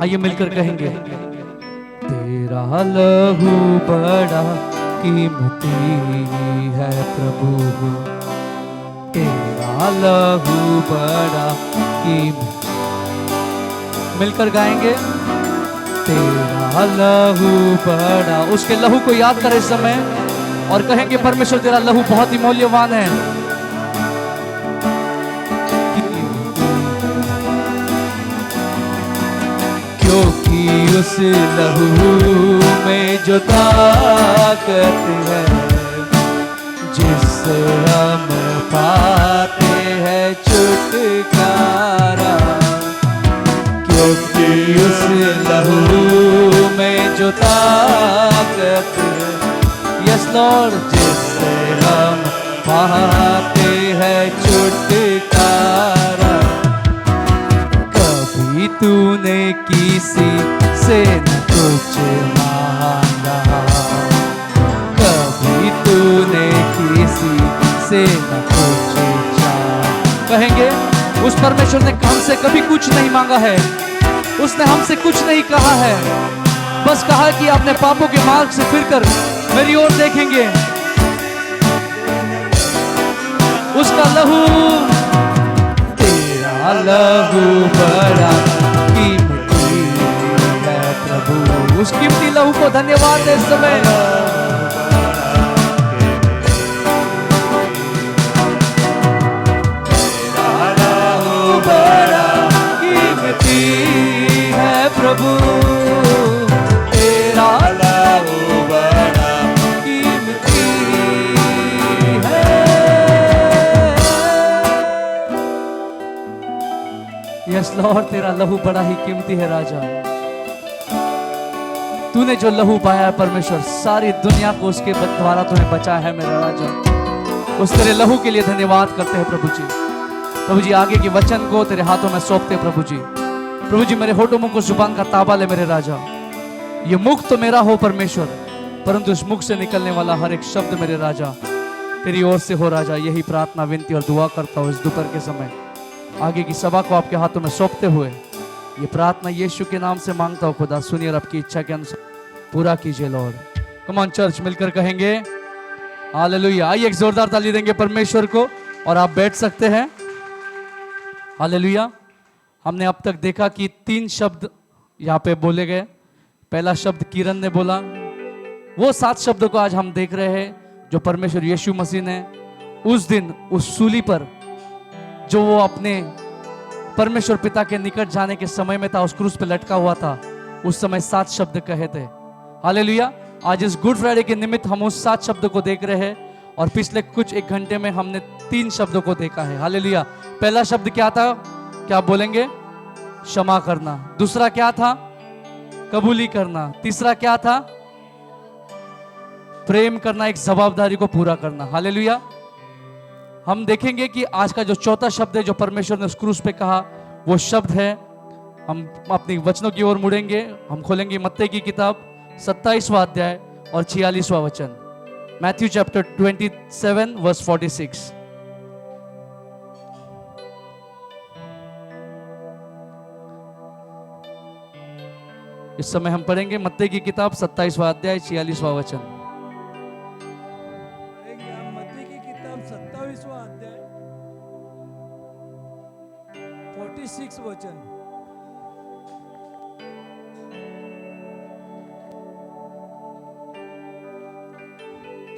आइए मिलकर कहेंगे, तेरा लहू बड़ा कीमती है प्रभु, तेरा लहू बड़ा कीमती। मिलकर गाएंगे, तेरा लहू बड़ा। उसके लहू को याद करें इस समय और कहेंगे, परमेश्वर तेरा लहू बहुत ही मूल्यवान है। क्योंकि उस लहू में जो ताकत है, जिससे हम पाते हैं छुटकारा। क्योंकि उस लहू में जो ताकत है, यस लॉर्ड, जिससे हम पाते हैं छुटकारा। कभी तूने किसी से न कुछ मांगा, कभी तूने किसी से न कुछ चाहा। कहेंगे, उस परमेश्वर ने हमसे कभी कुछ नहीं मांगा है, उसने हमसे कुछ नहीं कहा है, बस कहा कि अपने पापों के मार्ग से फिरकर मेरी ओर देखेंगे। उसका लहू, तेरा लहू बड़ा कीमती है प्रभु। उस कीमती लहू को धन्यवाद है इस समय। तेरा लहू बड़ा कीमती है प्रभु, तेरा लहू बड़ा कीमती है। यस लॉर्ड, तेरा लहू बड़ा ही कीमती है राजा। तूने जो लहू पाया है परमेश्वर, सारी दुनिया को उसके द्वारा तूने बचाया है मेरा राजा। उस तेरे लहू के लिए धन्यवाद करते हैं प्रभु जी। प्रभु जी, आगे के वचन को तेरे हाथों में सौंपते हैं प्रभु जी। प्रभु जी, मेरे होठों मुख को जुबान का ताबा ले मेरे राजा। ये मुख तो मेरा हो परमेश्वर, परंतु इस मुख से निकलने वाला हर एक शब्द मेरे राजा तेरी ओर से हो राजा। यही प्रार्थना, विनती और दुआ करता हूँ इस दोपहर के समय। आगे की सभा को आपके हाथों में सौंपते हुए ये प्रार्थना यीशु के नाम से मांगता हूँ खुदा, सुनिए और आपकी इच्छा के अनुसार पूरा कीजिए लॉर्ड। कम ऑन चर्च, मिलकर कहेंगे हालेलुया। आइए एक जोरदार ताली देंगे परमेश्वर को और आप बैठ सकते हैं। हालेलुया। हमने अब तक देखा कि 3 शब्द यहाँ पे बोले गए। पहला शब्द किरण ने बोला, वो 7 शब्दों को आज हम देख रहे हैं जो परमेश्वर यीशु मसीह ने उस दिन उस सूली पर, जो वो अपने परमेश्वर पिता के निकट जाने के समय में था, उस क्रूस पे लटका हुआ था, उस समय 7 शब्द कहे थे। हालेलुया। आज इस गुड फ्राइडे के निमित्त हम उस 7 शब्दों को देख रहे हैं और पिछले कुछ 1 घंटे में हमने 3 शब्दों को देखा है। हालेलुया। पहला शब्द क्या था? क्या बोलेंगे? क्षमा करना। दूसरा क्या था? कबूली करना। तीसरा क्या था? प्रेम करना, एक जवाबदारी को पूरा करना। हालेलुया। हम देखेंगे कि आज का जो चौथा शब्द है जो परमेश्वर ने उस क्रूस पे कहा, वो शब्द है, हम अपनी वचनों की ओर मुड़ेंगे। हम खोलेंगे मत्ती की किताब 27वां अध्याय और 46वां वचन। Matthew chapter 27 verse 46। इस समय हम पढ़ेंगे मत्ती की किताब 27वां अध्याय 46वां वचन। मत्ती की किताब 27वां अध्याय 46 वचन।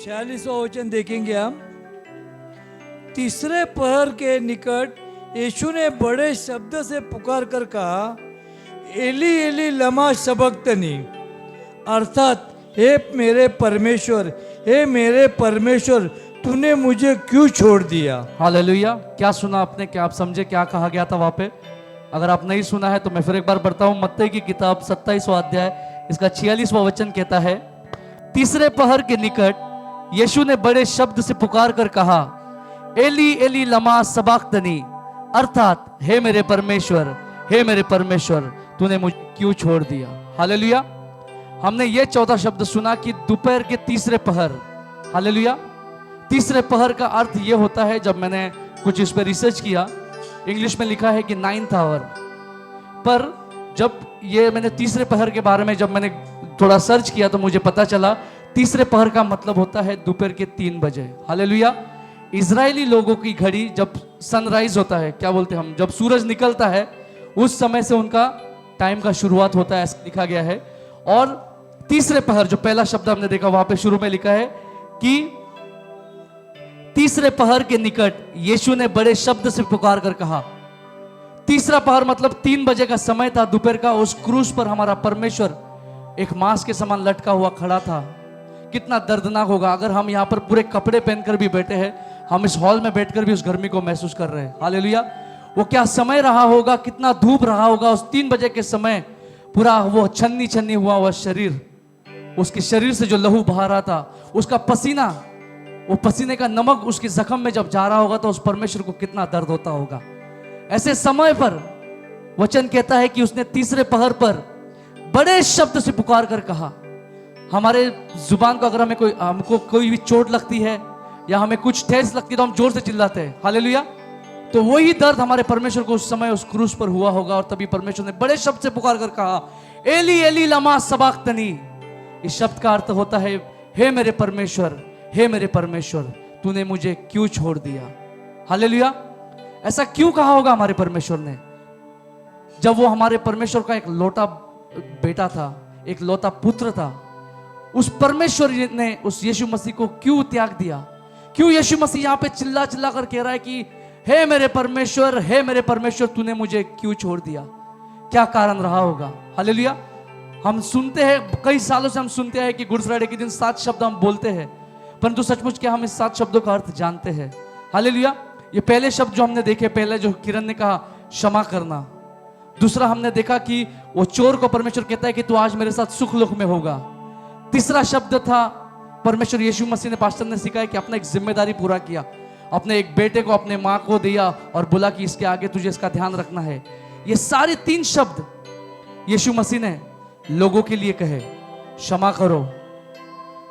छियालीसवां वचन देखेंगे हम। तीसरे पहर के निकट यीशु ने बड़े शब्द से पुकार कर कहा, एली एली लमा शबक्तनी, अर्थात हे मेरे परमेश्वर, हे मेरे परमेश्वर, तूने मुझे क्यों छोड़ दिया। हालेलुया। क्या सुना आपने? क्या आप समझे क्या कहा गया था वहां पे? अगर आप नहीं सुना है तो मैं फिर एक बार पढ़ता हूं। मत्ती की किताब 27वां अध्याय इसका 46वां वचन कहता है, तीसरे पहर के निकट यीशु ने बड़े शब्द से पुकार कर कहा, एली एली लमा सबक्तनी, अर्थात हे मेरे परमेश्वर, हे मेरे परमेश्वर, तूने मुझे क्यों छोड़ दिया। हालेलुया। हमने ये चौथा शब्द सुना कि दोपहर के तीसरे पहर। हालेलुया। तीसरे पहर का अर्थ ये होता है, जब मैंने कुछ इस पर रिसर्च किया, इंग्लिश में लिखा है कि 9th आवर, पर जब ये मैंने तीसरे पहर के बारे में जब मैंने थोड़ा सर्च किया तो मुझे पता चला तीसरे पहर का मतलब होता है दोपहर के 3 बजे। हालेलुया। इजरायली लोगों की घड़ी जब सनराइज होता है, क्या बोलते हैं हम, जब सूरज निकलता है उस समय से उनका टाइम का शुरुआत होता है, ऐसा लिखा गया है। और तीसरे पहर जो पहला शब्द हमने देखा वहां पे शुरू में लिखा है कि तीसरे पहर के निकट यीशु ने बड़े शब्द से पुकार कर कहा। तीसरा पहर मतलब 3 बजे का समय था दोपहर का। उस क्रूस पर हमारा परमेश्वर एक मांस के समान लटका हुआ खड़ा था। कितना दर्दनाक होगा अगर हम यहाँ पर पूरे कपड़े पहनकर भी बैठे हैं, हम इस हॉल में बैठकर भी उस गर्मी को महसूस कर रहे हैं। हालेलुया। वो क्या समय रहा होगा, कितना धूप रहा होगा उस 3 बजे के समय। पूरा वो छन्नी छन्नी हुआ हुआ शरीर, उसके शरीर से जो लहू बहा रहा था, उसका पसीना, वो पसीने का नमक उसके जख्म में जब जा रहा होगा तो उस परमेश्वर को कितना दर्द होता होगा। ऐसे समय पर वचन कहता है कि उसने तीसरे पहर पर बड़े शब्द से पुकार कर कहा। हमारे जुबान को अगर हमको कोई भी चोट लगती है या हमें कुछ ठेस लगती है तो हम जोर से चिल्लाते हैं हालेलुया। तो वही दर्द हमारे परमेश्वर को उस समय उस क्रूस पर हुआ होगा और तभी परमेश्वर ने बड़े शब्द से पुकार कर कहा, एली एली लमा सबक्तनी। इस शब्द का अर्थ होता है, हे मेरे परमेश्वर, हे मेरे परमेश्वर, तूने मुझे क्यों छोड़ दिया। हालेलुया। ऐसा क्यों कहा होगा हमारे परमेश्वर ने, जब वो हमारे परमेश्वर का एक लौटा बेटा था, एक लौटा पुत्र था। उस परमेश्वर ने उस यीशु मसीह को क्यों त्याग दिया। क्यों यीशु मसीह यहां पे चिल्ला चिल्ला कर कह रहा है कि हे मेरे परमेश्वर, हे मेरे परमेश्वर, तूने मुझे क्यों छोड़ दिया। क्या कारण रहा होगा। हालेलुया। हम सुनते हैं, कई सालों से हम सुनते हैं कि गुड फ्राइडे के दिन 7 शब्द हम बोलते हैं, परंतु सचमुच क्या हम इस 7 शब्दों का अर्थ जानते हैं। हालेलुया। ये पहले शब्द जो हमने देखे, पहले जो किरण ने कहा क्षमा करना। दूसरा हमने देखा कि वो चोर को परमेश्वर कहता है कि तू आज मेरे साथ सुख लोक में होगा। तीसरा शब्द था, परमेश्वर यीशु मसीह ने, पास्टर ने सिखाया कि अपना एक जिम्मेदारी पूरा किया, अपने एक बेटे को, अपने माँ को दिया और बोला कि इसके आगे तुझे इसका ध्यान रखना है। ये सारे 3 शब्द यीशु मसीह ने लोगों के लिए कहे, क्षमा करो।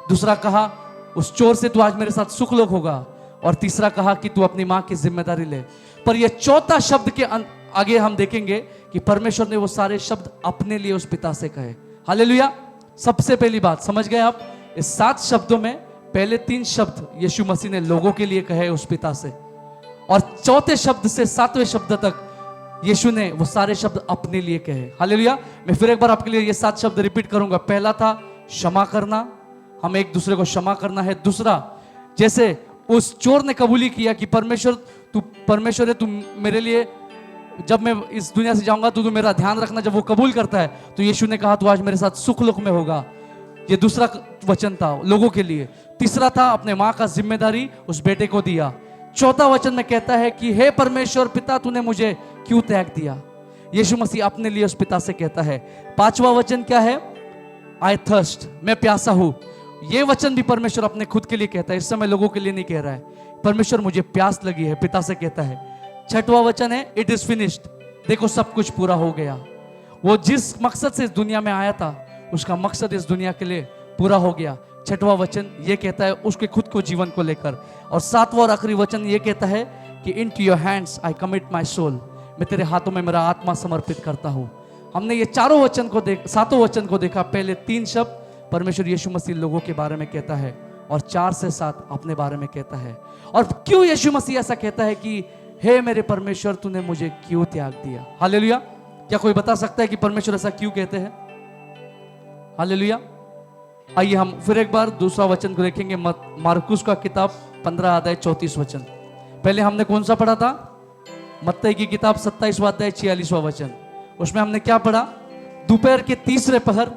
दूसरा कहा उस चोर से तू आज मेरे साथ सुख लोक होगा, और तीसरा कहा कि तू अपनी माँ की जिम्मेदारी ले। पर यह चौथा शब्द के आगे हम देखेंगे कि परमेश्वर ने वो सारे शब्द अपने लिए उस पिता से कहे। हालेलुया। सबसे पहली बात समझ गए आप, इस 7 शब्दों में पहले 3 शब्द यीशु मसीह ने लोगों के लिए कहे उस पिता से, और चौथे शब्द से 7वें शब्द तक यीशु ने वो सारे शब्द अपने लिए कहे। हालेलुया। मैं फिर एक बार आपके लिए ये 7 शब्द रिपीट करूंगा। पहला था क्षमा करना, हमें एक दूसरे को क्षमा करना है। दूसरा, जैसे उस चोर ने कबूली किया कि परमेश्वर है, तू मेरे लिए, जब मैं इस दुनिया से जाऊंगा तो तू मेरा ध्यान रखना। जब वो कबूल करता है तो यीशु ने कहा तू आज मेरे साथ सुख लोक में होगा। ये दूसरा वचन था लोगों के लिए। तीसरा था अपने माँ का जिम्मेदारी उस बेटे को दिया। चौथा वचन में कहता है कि हे परमेश्वर पिता, तूने मुझे क्यों त्याग दिया। यीशु मसीह अपने लिए उस पिता से कहता है। 5वां वचन क्या है, आई थर्स्ट, मैं प्यासा हूं। ये वचन भी परमेश्वर अपने खुद के लिए कहता है, इस समय लोगों के लिए नहीं कह रहा है। परमेश्वर मुझे प्यास लगी है, पिता से कहता है। 6वां वचन है इट इज फिनिश्ड, देखो सब कुछ पूरा हो गया। वो जिस मकसद से इस दुनिया में आया था उसका मकसद इस दुनिया के लिए पूरा हो गया। 6वां वचन ये कहता है उसके खुद को जीवन को लेकर। और 7वां और आखिरी वचन ये कहता है कि into your hands I commit my soul, मैं तेरे हाथों में मेरा आत्मा समर्पित करता हूं। हमने ये 4 वचन को 7 वचन को देखा। पहले 3 शब्द परमेश्वर यीशु मसीह लोगों के बारे में कहता है, और 4 से 7 अपने बारे में कहता है। और क्यों यीशु मसीह ऐसा कहता है कि हे मेरे परमेश्वर, तूने मुझे क्यों त्याग दिया। हालेलुया। क्या कोई बता सकता है कि परमेश्वर ऐसा क्यों कहते हैं। हालेलुया। आइए हम फिर एक बार दूसरा वचन को देखेंगे, मार्कुस का किताब 15 अध्याय 34 वचन। पहले हमने कौन सा पढ़ा था, मत्ती की किताब 27वां अध्याय 46वां वचन। उसमें हमने क्या पढ़ा, दोपहर के तीसरे पहर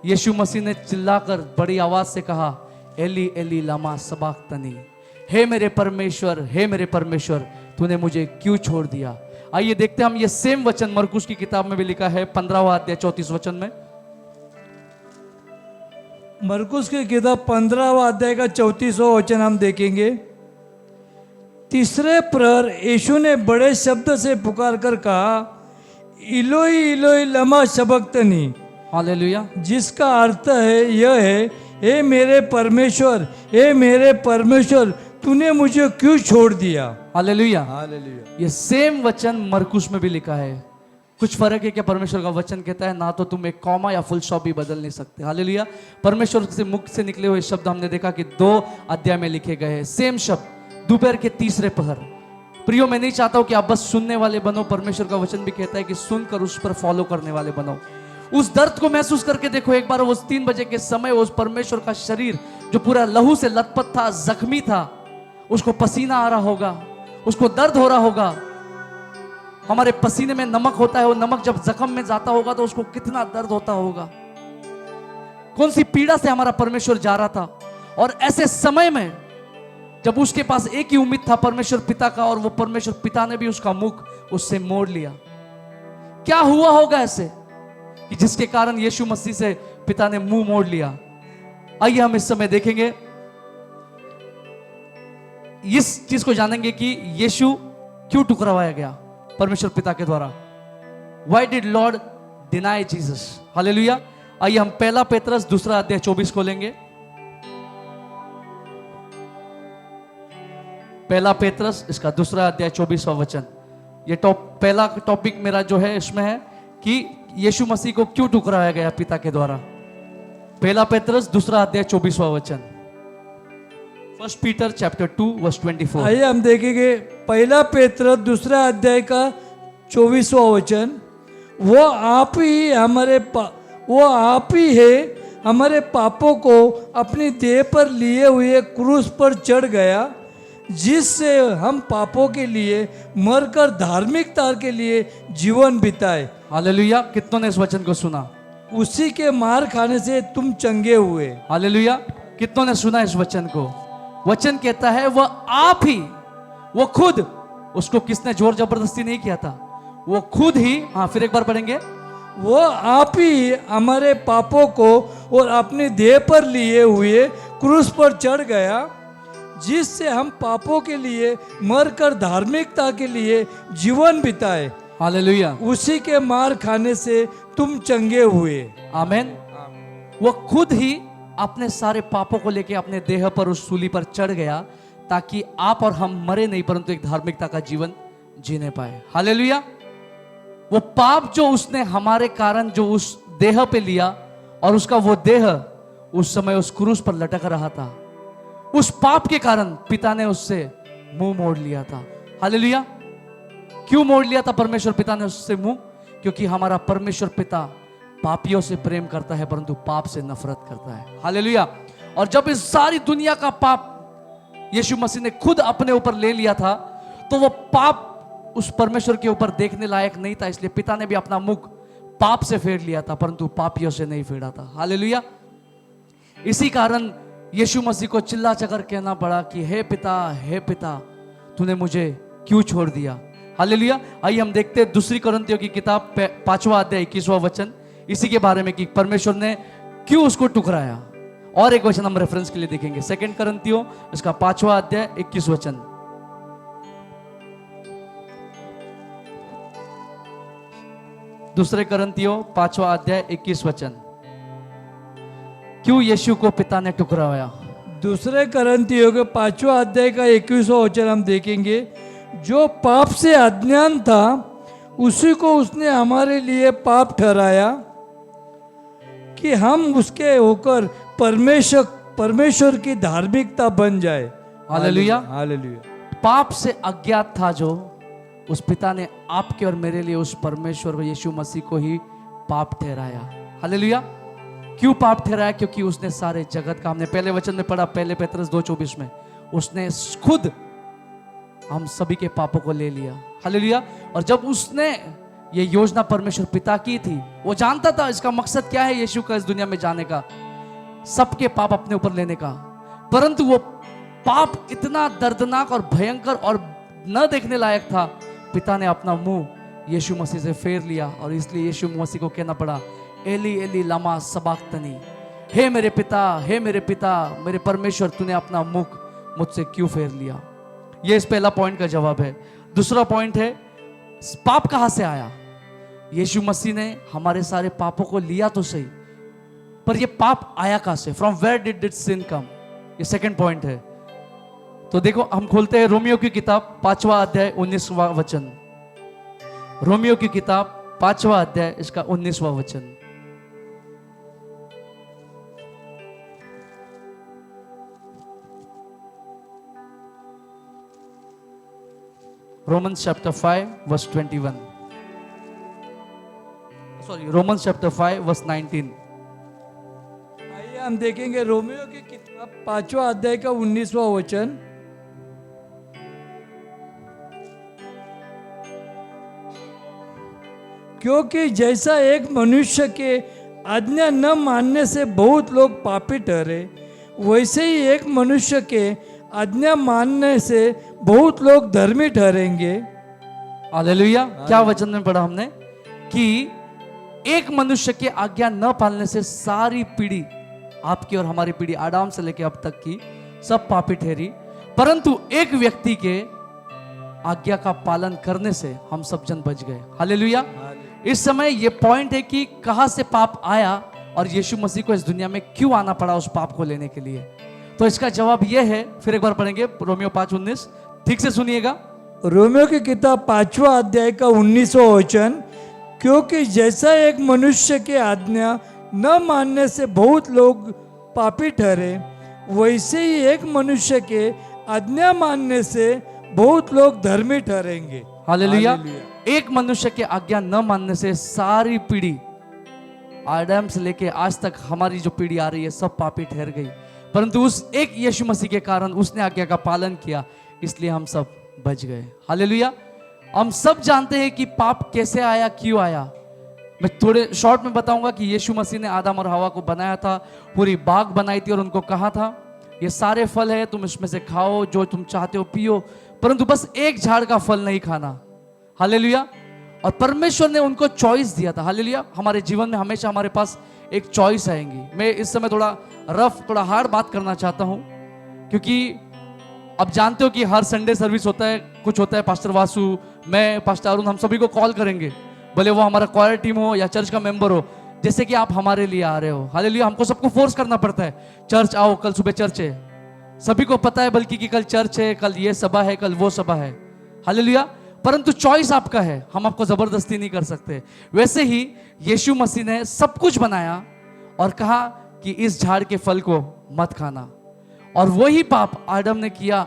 यीशु मसीह ने चिल्लाकर बड़ी आवाज से कहा, एली एली लमा सबक्तनी, हे मेरे परमेश्वर, हे मेरे परमेश्वर, तूने मुझे क्यों छोड़ दिया। आइए देखते हैं हम ये सेम वचन मरकुस की किताब में भी लिखा है 15वां अध्याय 34 वचन में। मरकुस की किताब 15वां अध्याय का 34वां वचन हम देखेंगे। तीसरे प्रहर यीशु ने बड़े शब्द से पुकार कर कहा, इलोई इलोई लमा सबक्तनी। हालेलुया। जिसका अर्थ है यह है, हे मेरे परमेश्वर, हे मेरे परमेश्वर, तूने मुझे क्यों छोड़ दिया। हालेलुया। हालेलुया। ये सेम वचन मरकुस में भी लिखा है कुछ फर्क है क्या? परमेश्वर का वचन कहता है ना तो तुम एक कॉमा या फुल स्टॉप भी बदल नहीं सकते। हालेलुया। परमेश्वर से मुख से निकले हुए शब्द हमने देखा कि 2 अध्याय में लिखे गए हैं। सेम शब्द दोपहर के तीसरे पहर। प्रियो, मैं नहीं चाहता हूं कि आप बस सुनने वाले बनो। परमेश्वर का वचन भी कहता है कि सुनकर उस पर फॉलो करने वाले बनो। उस दर्द को महसूस करके देखो एक बार। उस 3 बजे के समय उस परमेश्वर का शरीर जो पूरा लहू से लथपथ था, जख्मी था, उसको पसीना आ रहा होगा, उसको दर्द हो रहा होगा। हमारे पसीने में नमक होता है, वो नमक जब जख्म में जाता होगा तो उसको कितना दर्द होता होगा। कौन सी पीड़ा से हमारा परमेश्वर जा रहा था। और ऐसे समय में जब उसके पास एक ही उम्मीद था परमेश्वर पिता का, और वो परमेश्वर पिता ने भी उसका मुख उससे मोड़ लिया। क्या हुआ होगा ऐसे कि जिसके कारण यीशु मसीह से पिता ने मुंह मोड़ लिया? आइए हम इस समय देखेंगे, इस चीज को जानेंगे कि यीशु क्यों टुकराया गया परमेश्वर पिता के द्वारा। Why did Lord deny Jesus? Hallelujah. आइए हम 1 पेतरस 2 अध्याय 24 को लेंगे। 1 पेतरस इसका 2 अध्याय 24वां वचन। ये पहला टॉपिक मेरा जो है इसमें है कि यीशु मसीह को क्यों टुकराया गया पिता के द्वारा। 1 पेतरस 2 अध्याय 24वां वचन। 1 पीटर चैप्टर 2 वर्स 24। आइए हम देखेंगे 1 पेतरस 2 अध्याय का 24वां वचन। वो आप ही है हमारे पापों को अपनी देह पर लिए हुए क्रूस पर चढ़ गया, जिससे हम पापों के लिए मरकर धार्मिकता के लिए जीवन बिताए। हालेलुया। कितनों ने इस वचन को सुना? उसी के मार खाने से तुम चंगे हुए। हालेलुया। कितनों ने सुना इस वचन को? वचन कहता है वह आप ही, वो खुद, उसको किसने जोर जबरदस्ती नहीं किया था, वो खुद ही। हाँ, फिर एक बार पढ़ेंगे। वो आप ही हमारे पापों को और अपनी देह पर लिए हुए क्रूस पर चढ़ गया, जिससे हम पापों के लिए मरकर धार्मिकता के लिए जीवन बिताए। हालेलुया। उसी के मार खाने से तुम चंगे हुए। आमेन। वो खुद ही अपने सारे पापों को लेके अपने देह पर उस सूली पर चढ़ गया, ताकि आप और हम मरे नहीं परंतु एक धार्मिकता का जीवन जीने पाए। हालेलुया। वो पाप जो उसने हमारे कारण जो उस देह पे लिया, और उसका वो देह उस समय उस क्रूस पर लटक रहा था, उस पाप के कारण पिता ने उससे मुंह मोड़ लिया था। हालेलुया। क्यों मोड़ लिया था परमेश्वर पिता ने उससे मुंह? क्योंकि हमारा परमेश्वर पिता पापियों से प्रेम करता है परंतु पाप से नफरत करता है। हालेलुया। और जब इस सारी दुनिया का पाप यीशु मसीह ने खुद अपने ऊपर ले लिया था, तो वो पाप उस परमेश्वर के ऊपर देखने लायक नहीं था, इसलिए पिता ने भी अपना मुख पाप से फेर लिया था परंतु पापियों से नहीं फेरा था। हालेलुया। इसी कारण यीशु मसीह को चिल्ला चकर कहना पड़ा कि हे पिता, तूने मुझे क्यों छोड़ दिया। हालेलुया। आइए हम देखते हैं 2 कुरिन्थियों की किताब 5वां अध्याय 21वां वचन, इसी के बारे में कि परमेश्वर ने क्यों उसको टुकराया। और एक वचन हम रेफरेंस के लिए देखेंगे, 2 कुरिन्थियों इसका 5वां अध्याय 21 वचन। 2 कुरिन्थियों 5वां अध्याय 21 वचन। क्यों यीशु को पिता ने टुकराया? 2 कुरिन्थियों के 5वां अध्याय का 21वां वचन हम देखेंगे। जो पाप से अज्ञान था उसी को उसने हमारे लिए पाप ठहराया, कि हम उसके होकर परमेश्वर की धार्मिकता बन जाए। हालेलुया। हालेलुया। पाप से अज्ञात था जो, उस पिता ने आपके और मेरे लिए उस परमेश्वर को यीशु मसीह को ही पाप ठहराया। हालेलुया। क्यों पाप ठहराया? क्योंकि उसने सारे जगत का, हमने पहले वचन में पढ़ा 1 पेतरस 2:24 में, उसने खुद हम सभी के पापों को ले लिया। हालेलुया। और जब उसने ये योजना परमेश्वर पिता की थी, वो जानता था इसका मकसद क्या है यीशु का इस दुनिया में जाने का, सबके पाप अपने ऊपर लेने का। परंतु वो पाप इतना दर्दनाक और भयंकर और न देखने लायक था, पिता ने अपना मुंह यीशु मसीह से फेर लिया, और इसलिए यीशु मसीह को कहना पड़ा, एली एली लमा सबक्तनी, हे मेरे पिता, मेरे परमेश्वर, तूने अपना मुख मुझसे क्यों फेर लिया। ये इस पहला पॉइंट का जवाब है। दूसरा पॉइंट है, पाप कहां से आया? यीशु मसीह ने हमारे सारे पापों को लिया तो सही, पर ये पाप आया कहां से? फ्रॉम वेयर डिड दिस सिन कम? ये सेकंड पॉइंट है। तो देखो, हम खोलते हैं रोमियो की किताब 5वां अध्याय 19वां वचन। रोमियो की किताब 5वां अध्याय इसका 19वां वचन। Romans chapter 5 verse 21. Sorry, Romans chapter 5 verse 19. आइए हम देखेंगे रोमियो की किताब 5वां अध्याय का 19वां वचन। क्योंकि जैसा एक मनुष्य के आज्ञा न मानने से बहुत लोग पापी ठहरे, वैसे ही एक मनुष्य के आज्ञा मानने से बहुत लोग धर्मी ठहरेंगे। हालेलुया। क्या वचन में पढ़ा हमने कि एक मनुष्य के आज्ञा न पालने से सारी पीढ़ी, आपकी और हमारी पीढ़ी आदाम से लेकर अब तक की, सब पापी ठहरी, परंतु एक व्यक्ति के आज्ञा का पालन करने से हम सब जन बच गए। हालेलुया। इस समय ये पॉइंट है कि कहां से पाप आया और यीशु मसीह को इस दुनिया में क्यों आना पड़ा उस पाप को लेने के लिए। तो इसका जवाब यह है, फिर एक बार पढ़ेंगे रोमियो 5:19, ठीक से सुनिएगा। रोमियो की किताब 5वां अध्याय का 19वां वचन। क्योंकि जैसा एक मनुष्य के आज्ञा न मानने से बहुत लोग पापी ठहरे, वैसे ही एक मनुष्य के आज्ञा मानने से बहुत लोग धर्मी ठहरेंगे। हालेलुया। एक मनुष्य के आज्ञा न मानने से सारी पीढ़ी आदम से लेके आज तक हमारी जो पीढ़ी आ रही है सब पापी ठहर गई, परंतु उस एक यीशु मसीह के कारण उसने आज्ञा का पालन किया, इसलिए हम सब बच गए। हालेलुया। हम सब जानते हैं कि पाप कैसे आया, क्यों आया। मैं थोड़े शॉर्ट में बताऊंगा कि यीशु मसीह ने आदम और हवा को बनाया था, पूरी बाग बनाई थी और उनको कहा था ये सारे फल है, तुम इसमें से खाओ, जो तुम चाहते हो पियो, परंतु बस एक झाड़ का फल नहीं खाना। हालेलुया। और परमेश्वर ने उनको चॉइस दिया था। हालेलुया। हमारे जीवन में हमेशा हमारे पास एक चॉइस आएंगी। मैं इस समय थोड़ा रफ, थोड़ा हार्ड बात करना चाहता हूं, क्योंकि अब जानते हो कि हर संडे सर्विस होता है, कुछ होता है, पास्टर वासु, मैं, पास्टर अरुण, हम सभी को कॉल करेंगे, भले वो हमारा क्वायर टीम हो या चर्च का मेंबर हो, जैसे कि आप हमारे लिए आ रहे हो। हालेलुया। हमको सबको फोर्स करना पड़ता है, चर्च आओ, कल सुबह चर्च है। सभी को पता है बल्कि कि कल चर्च है, कल ये सभा है, कल वो सभा है। हालेलुया। परंतु चॉइस आपका है, हम आपको जबरदस्ती नहीं कर सकते। वैसे ही यीशु मसीह ने सब कुछ बनाया और कहा कि इस झाड़ के फल को मत खाना, और वही पाप आदम ने किया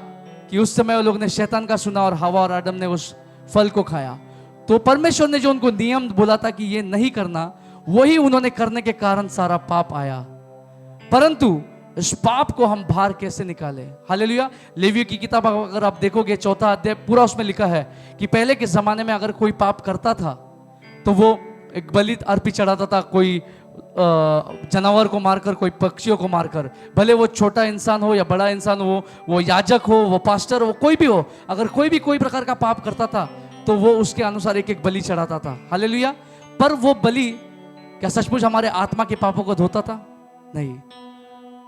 कि उस समय वो लोग ने शैतान का सुना और हवा और आदम ने उस फल को खाया। तो परमेश्वर ने जो उनको नियम बोला था कि ये नहीं करना, वही उन्होंने करने के कारण सारा पाप आया। परंतु इस पाप को हम बाहर कैसे निकाले। हालेलुया। लेवियों की किताब अगर आप देखोगे 4वां अध्याय, पूरा उसमें लिखा है कि पहले के जमाने में अगर कोई पाप करता था तो वो एक बलि अर्पी चढ़ाता था, कोई जानवर को मारकर, कोई पक्षियों को मारकर, भले वो छोटा इंसान हो या बड़ा इंसान हो, वो याजक हो, वो पास्टर हो, कोई भी हो, अगर कोई भी कोई प्रकार का पाप करता था तो वो उसके अनुसार एक एक बलि चढ़ाता था। हालेलुया। पर वो बलि क्या सचमुच हमारे आत्मा के पापों को धोता था? नहीं,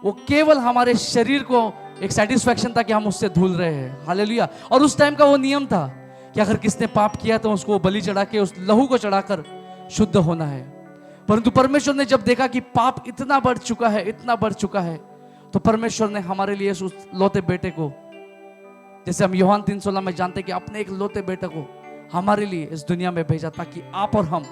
वो केवल हमारे शरीर को एक सेटिस्फैक्शन था कि हम उससे धुल रहे हैं। हालेलुया। और उस टाइम का वो नियम था कि अगर किसने पाप किया तो उसको बलि चढ़ा के, उस लहू को चढ़ाकर शुद्ध होना है। परंतु परमेश्वर ने जब देखा कि पाप इतना बढ़ चुका है, इतना बढ़ चुका है, तो परमेश्वर ने हमारे लिए उस लोते बेटे को, जैसे हम यूहन्ना 3:16 में जानते हैं कि अपने एक लोते बेटे को हमारे लिए इस दुनिया में भेजा, ताकि आप और हम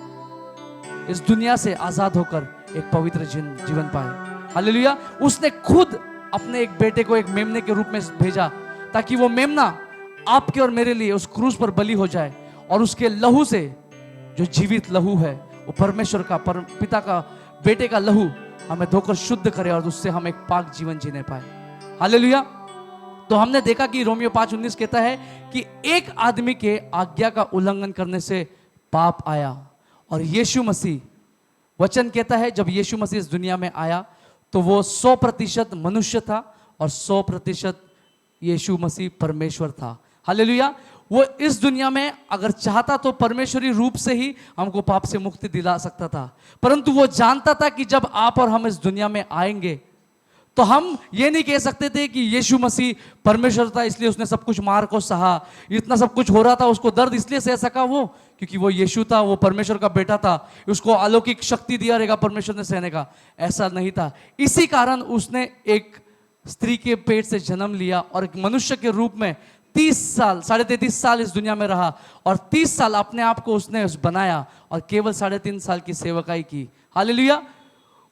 इस दुनिया से आजाद होकर एक पवित्र जीवन पाए। हालेलुया। उसने खुद अपने एक बेटे को एक मेमने के रूप में भेजा, ताकि वो मेमना आपके और मेरे लिए उस क्रूस पर बलि हो जाए, और उसके लहू से, जो जीवित लहू है, वो परमेश्वर का, पिता का, बेटे का लहू हमें धोकर शुद्ध करे और उससे हम एक पाक जीवन जीने पाए। हालेलुया। तो हमने देखा कि रोमियो 5:19 कहता है कि एक आदमी के आज्ञा का उल्लंघन करने से पाप आया, और यीशु मसीह, वचन कहता है जब यीशु मसीह इस दुनिया में आया तो वो 100% मनुष्य था और 100% यीशु मसीह परमेश्वर था। हालेलुया। वो इस दुनिया में अगर चाहता तो परमेश्वरी रूप से ही हमको पाप से मुक्ति दिला सकता था, परंतु वो जानता था कि जब आप और हम इस दुनिया में आएंगे तो हम ये नहीं कह सकते थे कि यीशु मसीह परमेश्वर था इसलिए उसने सब कुछ मार को सहा, इतना सब कुछ हो रहा था, उसको दर्द इसलिए सह सका वो क्योंकि वो यीशु था, वो परमेश्वर का बेटा था, उसको अलौकिक शक्ति दिया रहेगा परमेश्वर ने सहने का। ऐसा नहीं था। इसी कारण उसने एक स्त्री के पेट से जन्म लिया और एक मनुष्य के रूप में 30 साल 33.5 साल इस दुनिया में रहा और 30 साल अपने आप को उसने बनाया और केवल 3.5 साल की सेवकाई की। हालेलुया।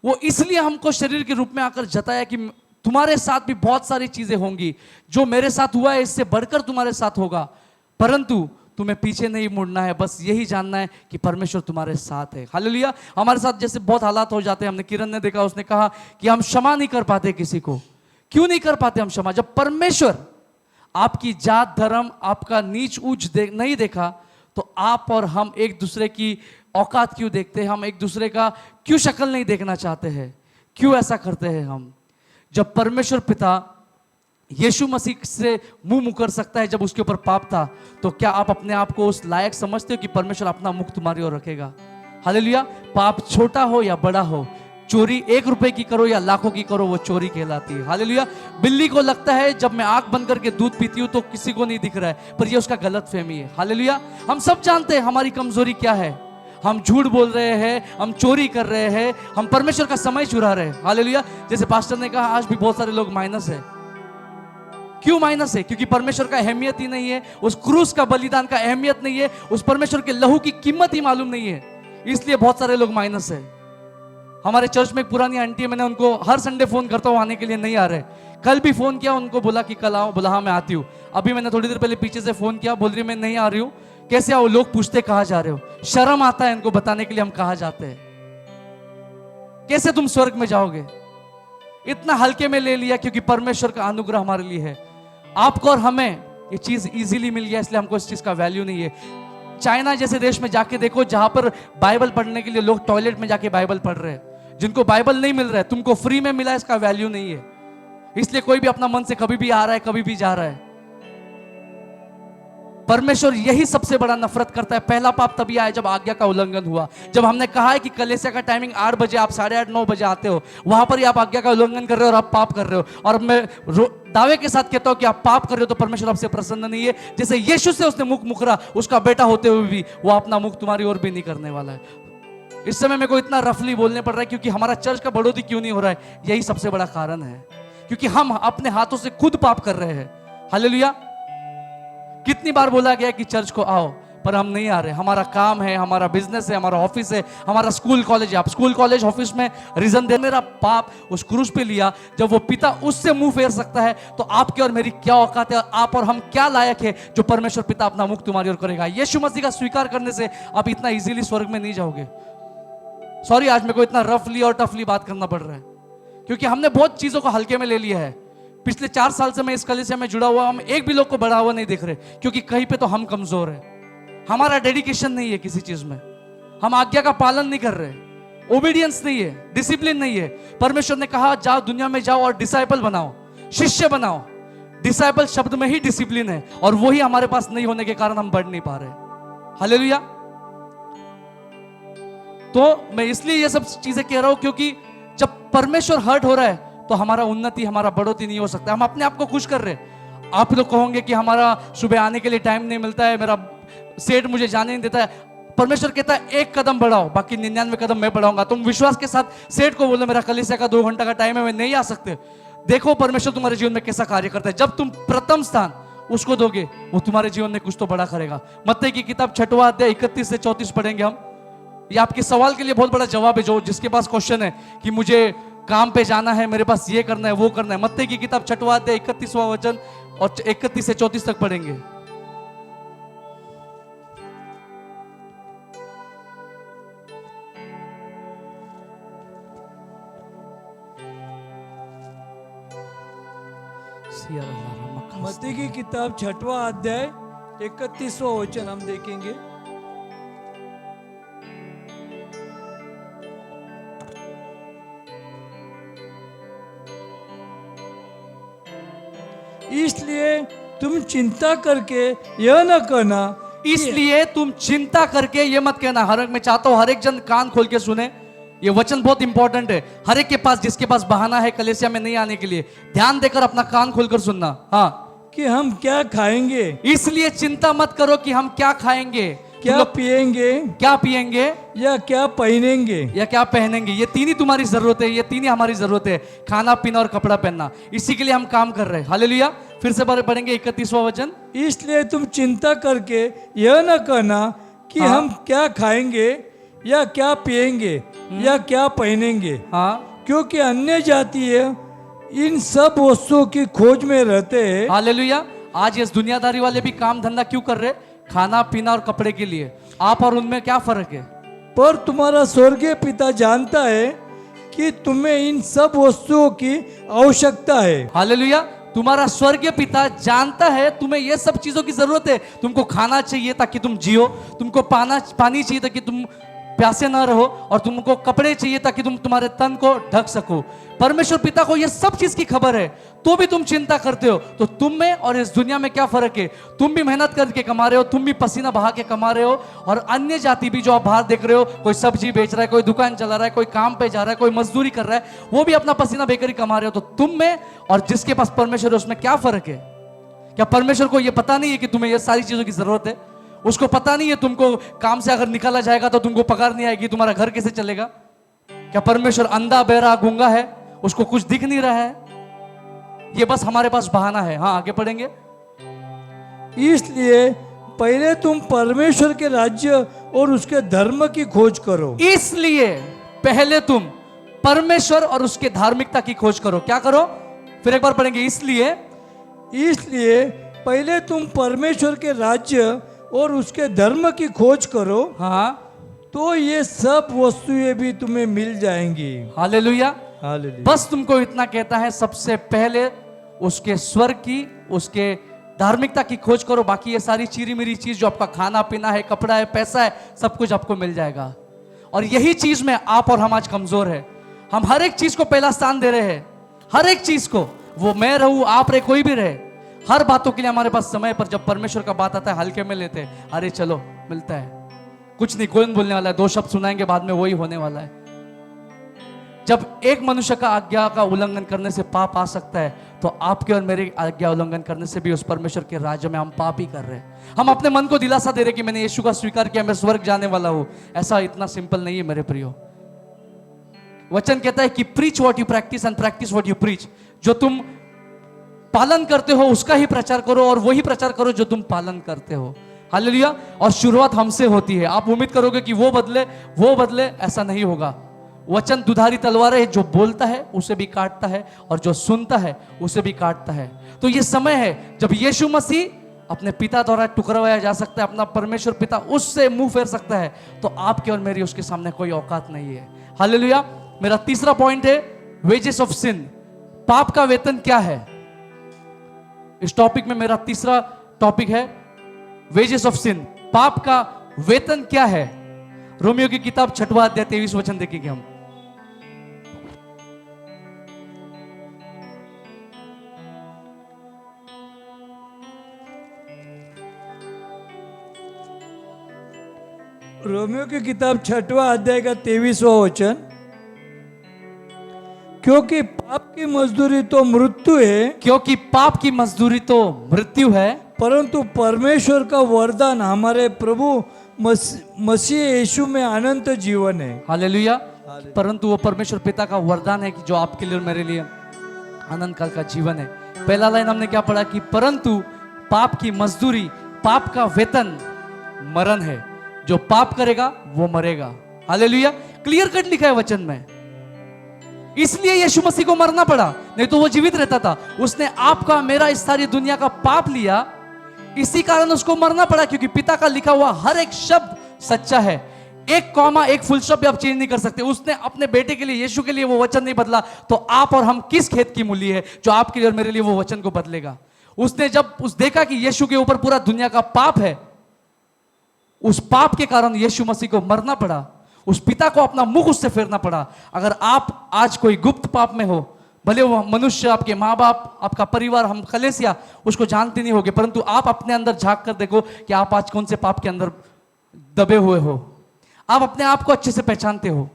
वो इसलिए हमको शरीर के रूप में आकर जताया कि तुम्हारे साथ भी बहुत सारी चीजें होंगी, जो मेरे साथ हुआ है इससे बढ़कर तुम्हारे साथ होगा, परंतु तुम्हें पीछे नहीं मुड़ना है, बस यही जानना है कि परमेश्वर तुम्हारे साथ है। हालेलुया। हमारे साथ जैसे बहुत हालात हो जाते हैं, हमने किरण ने देखा, उसने कहा कि हम क्षमा नहीं कर पाते किसी को। क्यों नहीं कर पाते हम क्षमा? जब परमेश्वर आपकी जात धर्म आपका नीच ऊंच नहीं देखा तो आप और हम एक दूसरे की औकात क्यों देखते हैं? हम एक दूसरे का क्यों शक्ल नहीं देखना चाहते हैं? क्यों ऐसा करते हैं हम? जब परमेश्वर पिता यीशु मसीह से मुंह मुकर सकता है जब उसके ऊपर पाप था, तो क्या आप अपने आप को उस लायक समझते हो कि परमेश्वर अपना मुख तुम्हारी ओर रखेगा? हालेलुया। पाप छोटा हो या बड़ा हो, चोरी 1 रुपए की करो या लाखों की करो, वो चोरी कहलाती है। हालेलुया। बिल्ली को लगता है जब मैं आंख बंद करके दूध पीती हूं तो किसी को नहीं दिख रहा है, पर ये उसका गलत फहमी है। हालेलुया। हम सब जानते हैं हमारी कमजोरी क्या है। हम झूठ बोल रहे हैं, हम चोरी कर रहे हैं, हम परमेश्वर का समय चुरा रहे हैं। हालेलुया। जैसे पास्टर ने कहा, आज भी बहुत सारे लोग माइनस है। क्यों माइनस है? क्योंकि परमेश्वर का अहमियत ही नहीं है, उस क्रूस का बलिदान का अहमियत नहीं है, उस परमेश्वर के लहू की कीमत ही मालूम नहीं है, इसलिए बहुत सारे लोग माइनस है। हमारे चर्च में एक पुरानी आंटी है, मैंने उनको हर संडे फोन करता हूँ, आने के लिए नहीं आ रहे। कल भी फोन किया, उनको बोला कि कल आओ, बोला हाँ मैं आती हूँ। अभी मैंने थोड़ी देर पहले पीछे से फोन किया, बोल रही मैं नहीं आ रही हूँ। कैसे आओ? लोग पूछते कहाँ जा रहे हो। शर्म आता है इनको बताने के लिए हम कहाँ जाते हैं। कैसे तुम स्वर्ग में जाओगे? इतना हल्के में ले लिया क्योंकि परमेश्वर का अनुग्रह हमारे लिए है। आपको और हमें ये चीज इजीली मिल गया, इसलिए हमको इस चीज का वैल्यू नहीं है। चाइना जैसे देश में जाके देखो, जहां पर बाइबल पढ़ने के लिए लोग टॉयलेट में जाके बाइबल पढ़ रहे हैं। जिनको बाइबल नहीं मिल रहा है, तुमको फ्री में मिला, इसका वैल्यू नहीं है। इसलिए कोई भी अपना मन से कभी भी आ रहा है, कभी भी जा रहा है। परमेश्वर यही सबसे बड़ा नफरत करता है। पहला पाप तभी आया जब आज्ञा का उल्लंघन हुआ। जब हमने कहा है कि कलीसिया का टाइमिंग 8 बजे, आप 8:30 9 बजे आते हो, वहां पर ही आप आज्ञा का उल्लंघन कर रहे हो और आप पाप कर रहे हो। और मैं दावे के साथ कहता हूं कि आप पाप कर रहे हो तो परमेश्वर आपसे प्रसन्न नहीं है। जैसे यीशु से उसने मुख मुकरा, उसका बेटा होते हुए भी वो अपना मुख तुम्हारी ओर भी नहीं करने वाला है। इस समय मेरे को इतना रफली बोलने पड़ रहा है क्योंकि हमारा चर्च का बढ़ोतरी क्यों नहीं हो रहा है, यही सबसे बड़ा कारण है। क्योंकि हम अपने हाथों से खुद पाप कर रहे हैं। हालेलुया। कितनी बार बोला गया कि चर्च को आओ, पर हम नहीं आ रहे। हमारा काम है, हमारा बिजनेस है, हमारा ऑफिस है, हमारा स्कूल कॉलेज है। आप स्कूल कॉलेज ऑफिस में रीजन दे, मेरा पाप उस क्रूस पे लिया। जब वो पिता उससे मुंह फेर सकता है तो आपके और मेरी क्या औकात है? आप और हम क्या लायक है जो परमेश्वर पिता अपना मुख तुम्हारी ओर करेगा? यीशु मसीह का स्वीकार करने से आप इतना इजीली स्वर्ग में नहीं जाओगे। सॉरी, आज मेरे को इतना रफली और टफली बात करना पड़ रहा है क्योंकि हमने बहुत चीजों को हल्के में ले लिया है। पिछले 4 साल से मैं इस कलीसिया में जुड़ा हुआ, हम एक भी लोग को बढ़ा हुआ नहीं देख रहे क्योंकि कहीं पे तो हम कमजोर है। हमारा डेडिकेशन नहीं है किसी चीज में, हम आज्ञा का पालन नहीं कर रहे, ओबीडियंस नहीं है, डिसिप्लिन नहीं है। परमेश्वर ने कहा जाओ, दुनिया में जाओ और डिसाइपल बनाओ, शिष्य बनाओ। डिसाइपल शब्द में ही डिसिप्लिन है और वही हमारे पास नहीं होने के कारण हम बढ़ नहीं पा रहे। हालेलुया। तो मैं इसलिए ये सब चीजें कह रहा हूं क्योंकि जब परमेश्वर हर्ट हो रहा है तो हमारा उन्नति, हमारा बढ़ोतरी नहीं हो सकता। हम अपने आप को खुश कर रहे हैं। आप लोग कहोगे कि हमारा सुबह आने के लिए टाइम नहीं मिलता है, मेरा सेठ मुझे जाने नहीं देता है। परमेश्वर कहता है 1 कदम बढ़ाओ, बाकी 99 कदम मैं बढ़ाऊंगा। तुम विश्वास के साथ सेठ को बोलो मेरा कलीसिया का 2 घंटा का टाइम है, मैं नहीं आ सकते। देखो परमेश्वर तुम्हारे जीवन में कैसा कार्य करता है। जब तुम प्रथम स्थान उसको दोगे, वो तुम्हारे जीवन में कुछ तो बड़ा करेगा। मत्ती की किताब 6वां अध्याय 31 से 34 पढ़ेंगे हम। ये आपके सवाल के लिए बहुत बड़ा जवाब है। जो जिसके पास क्वेश्चन है कि मुझे काम पे जाना है, मेरे पास ये करना है, वो करना है, मत्ती की किताब 6वां अध्याय 31वां वचन और 31 से 34 तक पढ़ेंगे। मत्ती की किताब 6वां अध्याय 31वां वचन हम देखेंगे। इसलिए तुम चिंता करके यह न कहना, इसलिए तुम चिंता करके ये मत कहना। मैं चाहता हूं हर एक जन कान खोल के सुने, ये वचन बहुत इंपॉर्टेंट है। हर एक के पास, जिसके पास बहाना है कलीसिया में नहीं आने के लिए, ध्यान देकर अपना कान खोलकर सुनना। हाँ, कि हम क्या खाएंगे। इसलिए चिंता मत करो कि हम क्या खाएंगे। क्या पिएंगे क्या पिएंगे या क्या पहनेंगे। या क्या पहनेंगे। ये तीन ही तुम्हारी जरूरत है, ये तीन ही हमारी जरूरत है, खाना पीना और कपड़ा पहनना। इसी के लिए हम काम कर रहे हैं। हालेलुया। फिर से पढ़ेंगे 31वां वचन। इसलिए तुम चिंता करके यह न कहना कि हाँ। हम क्या खाएंगे या क्या पिएंगे या क्या पहनेंगे, हाँ क्योंकि अन्य जातीय इन सब वस्तुओं की खोज में रहते हैं। हालेलुया। आज इस दुनियादारी वाले भी काम धंधा क्यों कर रहे? खाना पीना और कपड़े के लिए। आप और उनमें क्या फर्क है? पर तुम्हारा स्वर्गीय पिता जानता है कि तुम्हें इन सब वस्तुओं की आवश्यकता है। हालेलुया। तुम्हारा स्वर्गीय पिता जानता है तुम्हें ये सब चीजों की जरूरत है। तुमको खाना चाहिए ताकि तुम जियो, तुमको पानी चाहिए ताकि तुम प्यासे ना रहो, और तुमको कपड़े चाहिए ताकि तुम तुम्हारे तन को ढक सको। परमेश्वर पिता को ये सब चीज की खबर है, तो भी तुम चिंता करते हो। तो तुम में और इस दुनिया में क्या फर्क है? तुम भी मेहनत करके कमा रहे हो, तुम भी पसीना बहा के कमा रहे हो, और अन्य जाति भी जो आप बाहर देख रहे हो, कोई सब्जी बेच रहा है, कोई दुकान चला रहा है, कोई काम पे जा रहा है, कोई मजदूरी कर रहा है, वो भी अपना पसीना बेकर ही कमा रहे हो। तो तुम में और जिसके पास परमेश्वर है उसमें क्या फर्क है? क्या परमेश्वर को यह पता नहीं है कि तुम्हें ये सारी चीजों की जरूरत है? उसको पता नहीं है तुमको काम से अगर निकाला जाएगा तो तुमको पगार नहीं आएगी, तुम्हारा घर कैसे चलेगा? क्या परमेश्वर अंधा बहरा गूंगा है? उसको कुछ दिख नहीं रहा है? ये बस हमारे पास बहाना है। हाँ आगे पढ़ेंगे। इसलिए पहले तुम परमेश्वर के राज्य और उसके धर्म की खोज करो। इसलिए पहले तुम परमेश्वर और उसके धार्मिकता की खोज करो। क्या करो? फिर एक बार पढ़ेंगे। इसलिए पहले तुम परमेश्वर के राज्य और उसके धर्म की खोज करो, हाँ तो ये सब वस्तुएं भी तुम्हें मिल जाएंगी। हालेलुया। हालेलुया। बस तुमको इतना कहता है, सबसे पहले उसके स्वर्ग की, उसके धार्मिकता की खोज करो। बाकी ये सारी चीरी मेरी चीज जो आपका खाना पीना है, कपड़ा है, पैसा है, सब कुछ आपको मिल जाएगा। और यही चीज में आप और हम आज कमजोर है। हम हर एक चीज को पहला स्थान दे रहे हैं, हर एक चीज को। वो मैं रहूं, आप रहे, कोई भी रहे, हर बातों के लिए हमारे पास समय, पर जब परमेश्वर का बात आता है हल्के में लेते हैं। अरे चलो मिलता है, कुछ नहीं, कोई नहीं बोलने वाला है, 2 शब्द सुनाएंगे, बाद में वही होने वाला है। जब एक मनुष्य का आज्ञा का उल्लंघन करने से पाप आ सकता है, तो आपके और मेरे आज्ञा उल्लंघन करने से भी उस परमेश्वर के राज्य में हम पाप ही कर रहे हैं। हम अपने मन को दिलासा दे रहे कि मैंने यीशु का स्वीकार किया, मैं स्वर्ग जाने वाला हूं। ऐसा इतना सिंपल नहीं है मेरे प्रियो। वचन कहता है कि preach what you practice and practice what you preach. जो तुम पालन करते हो उसका ही प्रचार करो, और वही प्रचार करो जो तुम पालन करते हो। हालेलुया। और शुरुआत हमसे होती है। आप उम्मीद करोगे कि वो बदले, ऐसा नहीं होगा। वचन दुधारी तलवार है, जो बोलता है उसे भी काटता है, और जो सुनता है उसे भी काटता है। तो ये समय है जब यीशु मसीह अपने पिता द्वारा टुकराया जा सकता है, अपना परमेश्वर पिता उससे मुंह फेर सकता है। तो आपके और मेरी उसके सामने कोई औकात नहीं है। हालेलुया। मेरा तीसरा पॉइंट है वेजेस ऑफ सिन। पाप का वेतन क्या है? इस टॉपिक में मेरा तीसरा टॉपिक है वेजेस ऑफ सिन। पाप का वेतन क्या है? रोमियो की किताब 6वां अध्याय 23 वचन देखेंगे हम। रोमियो की किताब 6वां अध्याय का 23वां वचन। क्योंकि पाप की मजदूरी तो मृत्यु है, क्योंकि पाप की मजदूरी तो मृत्यु है, परंतु परमेश्वर का वरदान हमारे प्रभु मसीह यीशु में अनंत जीवन है। हालेलुया। परंतु वो परमेश्वर पिता का वरदान है कि जो आपके लिए और मेरे लिए अनंत काल का जीवन है। पहला लाइन हमने क्या पढ़ा कि परंतु पाप की मजदूरी, पाप का वेतन मरण है। जो पाप करेगा वो मरेगा। हालेलुया। क्लियर कट लिखा है वचन में। इसलिए यीशु मसीह को मरना पड़ा, नहीं तो वो जीवित रहता था। उसने आपका मेरा इस सारी दुनिया का पाप लिया, इसी कारण उसको मरना पड़ा, क्योंकि पिता का लिखा हुआ हर एक शब्द सच्चा है। एक कॉमा, एक फुल स्टॉप भी आप चेंज नहीं कर सकते। उसने अपने बेटे के लिए, यीशु के लिए वो वचन नहीं बदला, तो आप और हम किस खेत की मूली है जो आपके लिए और मेरे लिए वो वचन को बदलेगा? उसने जब देखा कि यीशु के ऊपर पूरा दुनिया का पाप है, उस पाप के कारण यीशु मसीह को मरना पड़ा, उस पिता को अपना मुख उससे फेरना पड़ा। अगर आप आज कोई गुप्त पाप में हो, भले वो मनुष्य, आपके माँ बाप, आपका परिवार, हम कलेसिया उसको जानते नहीं होगे, परंतु आप अपने अंदर झांक कर देखो कि आप आज कौन से पाप के अंदर दबे हुए हो। आप अपने आप को अच्छे से पहचानते हो,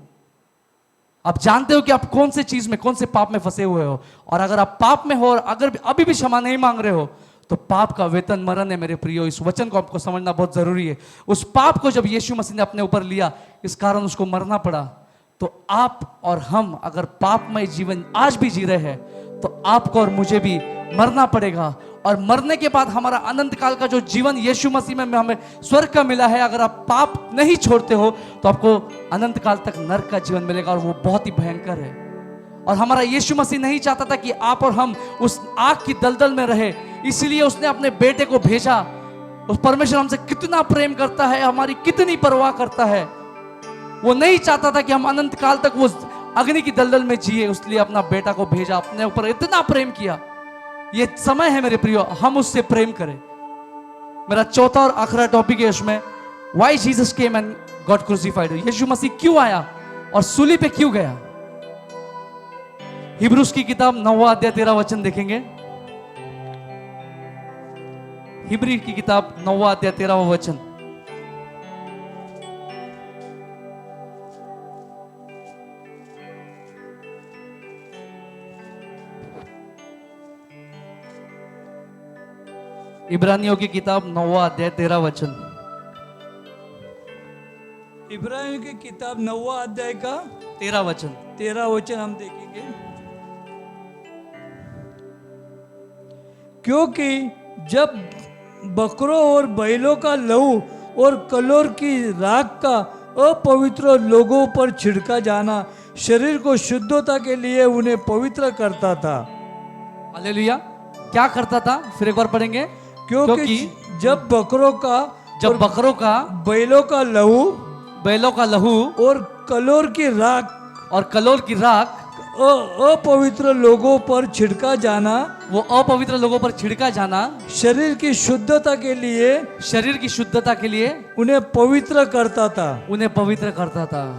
आप जानते हो कि आप कौन से चीज में, कौन से पाप में फंसे हुए हो। और अगर आप पाप में हो और अगर अभी भी क्षमा नहीं मांग रहे हो, तो पाप का वेतन मरण है मेरे प्रियो। इस वचन को आपको समझना बहुत जरूरी है। उस पाप को जब यीशु मसीह ने अपने ऊपर लिया, इस कारण उसको मरना पड़ा। तो आप और हम अगर पापमय जीवन आज भी जी रहे हैं, तो आपको और मुझे भी मरना पड़ेगा। और मरने के बाद हमारा अनंत काल का जो जीवन यीशु मसीह में हमें स्वर्ग का मिला है, अगर आप पाप नहीं छोड़ते हो तो आपको अनंत काल तक नरक का जीवन मिलेगा, और वो बहुत ही भयंकर है। और हमारा यीशु मसीह नहीं चाहता था कि आप और हम उस आग की दलदल में रहे, इसलिए उसने अपने बेटे को भेजा। उस परमेश्वर हमसे कितना प्रेम करता है, हमारी कितनी परवाह करता है। वो नहीं चाहता था कि हम अनंत काल तक वो अग्नि की दलदल में जिए, इसलिए अपना बेटा को भेजा। अपने ऊपर इतना प्रेम किया। ये समय है मेरे प्रियो, हम उससे प्रेम करें। मेरा चौथा और आखिरी टॉपिक है उसमें, why Jesus came and got crucified. Yeshu Masih क्यों आया और सूली पे क्यों गया। हिब्रूस की किताब 9वां अध्याय 13 वचन देखेंगे। हिब्री की किताब 9वां अध्याय 13वां वचन। इब्रानियों की किताब 9वां अध्याय 13 वचन। इब्रानियों की किताब 9वां अध्याय का 13 वचन। 13 वचन हम देखेंगे। क्योंकि जब बकरों और बैलों का लहू और कलोर की राख का अपवित्र लोगों पर छिड़का जाना शरीर को शुद्धता के लिए उन्हें पवित्र करता था। हालेलुया। क्या करता था, फिर एक बार पढ़ेंगे। क्योंकि जब बकरों का बैलों का लहू और कलोर की राख अपवित्र लोगों पर छिड़का जाना, वो अपवित्र लोगों पर छिड़का जाना शरीर की शुद्धता के लिए उन्हें पवित्र करता था।